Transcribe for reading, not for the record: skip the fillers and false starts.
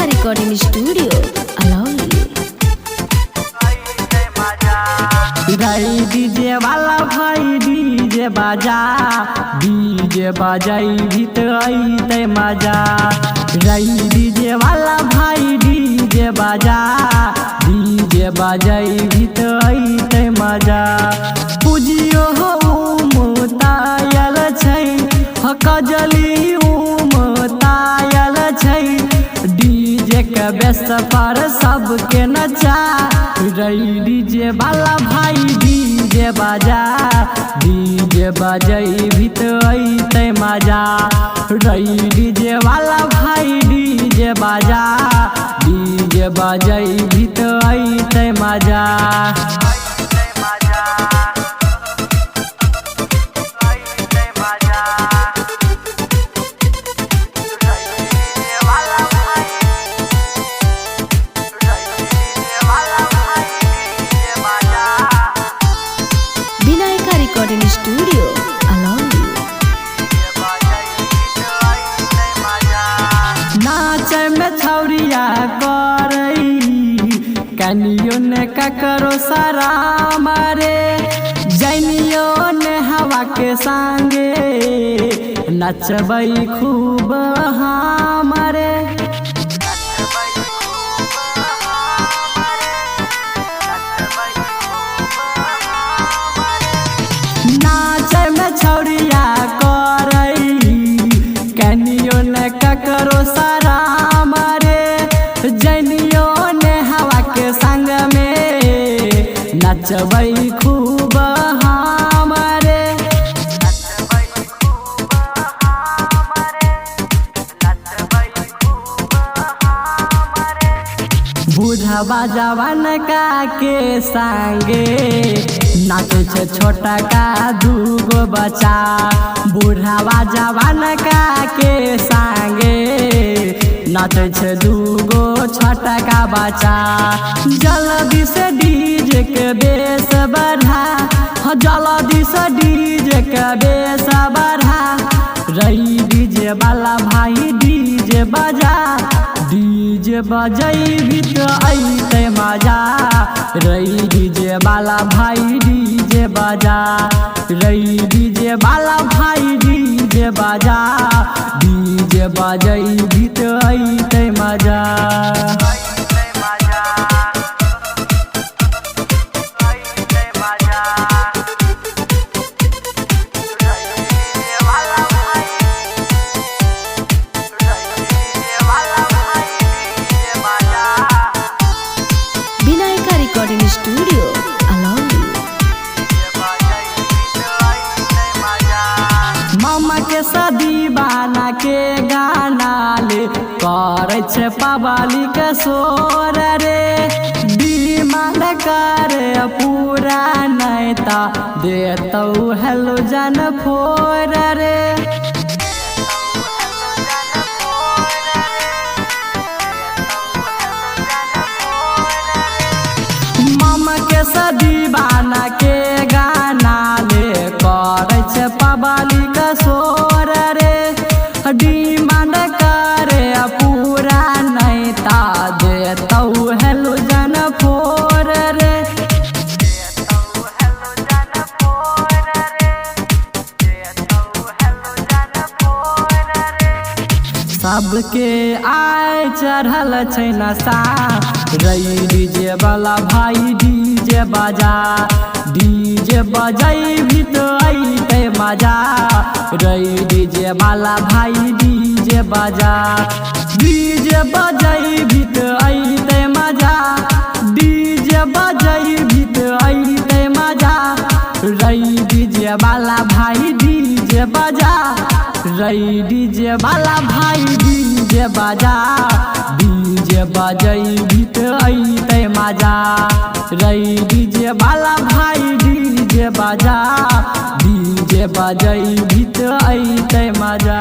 Recording studio भाई DJ वाला भाई डीजे बाजा डीजे बजाई भी तो अइते मजा। रही डीजे वाला भाई डीजे बाजा डीजे बजाई भी तो अइते मजा। पूजियो हो तायल छै हो कजली तायल छै डीजे के बेस पर सबके नचा। रही डीजे वाला भाई डीजे बाजा डीजे बजाई भी तो अइते मजा। रही डीजे वाला भाई डीजे बाजा डीजे बजाई भी तो अइते मजा। रिकॉर्डिंग स्टूडियो नाच में छौरिया करई कनियो ने ककरो सारा मारे जनियो ने हवा के संगे नचबई खूब हमारे। छौरिया करई कनियो ने ककरो सारा मारे जनियो ने हवा के संग में नचबई खूब हमारे। बुढ़वा जवान का के संगे नाचे छे छोटा का दूगो बच्चा। बुढ़ावा जवान का के संगे नाचे छे दूगो छोटा का बच्चा। जल्दी से डीजे के बेस बढ़ा जल्दी से डीजे के बेस बढ़ा। रही डीजे वाला भाई डीजे बजा डीजे बजाई भी तो अइते मजा। रही डीजे वाला भाई डीजे बजा रही डीजे वाला भाई डीजे बजा डीजे बजाई भी तो अइते मजा। रिकॉर्डिंग स्टूडियो मामकेश दीवाना के गाना ले करे छे पबाली के सोर रे। डिमांड करे पूरा नैता देतौ हेलो जन फोर रे। मामकेश दीवाना के गाना ले करे छे पबाली के सोर रे। डिमांड करे पूरा नैता देतौ हेलो जन फोर रे। सबके आय चढ़ल छै नशा। रही डीजे वाला भाई डीजे बजा डीजे बजाई भी तो अइते मजा। रही डीजे वाला भाई डीजे बजा डीजे बजाई भी तो अइते मजा डीजे बजाई भी तो अइते मजा। रही डीजे वाला भाई डीजे बजा रही डीजे वाला भाई डीजे बजा डीजे बजाई भी तो अइते मजा। रही डीजे वाला भाई डीजे बजा डीजे बजाई भी तो अइते मजा।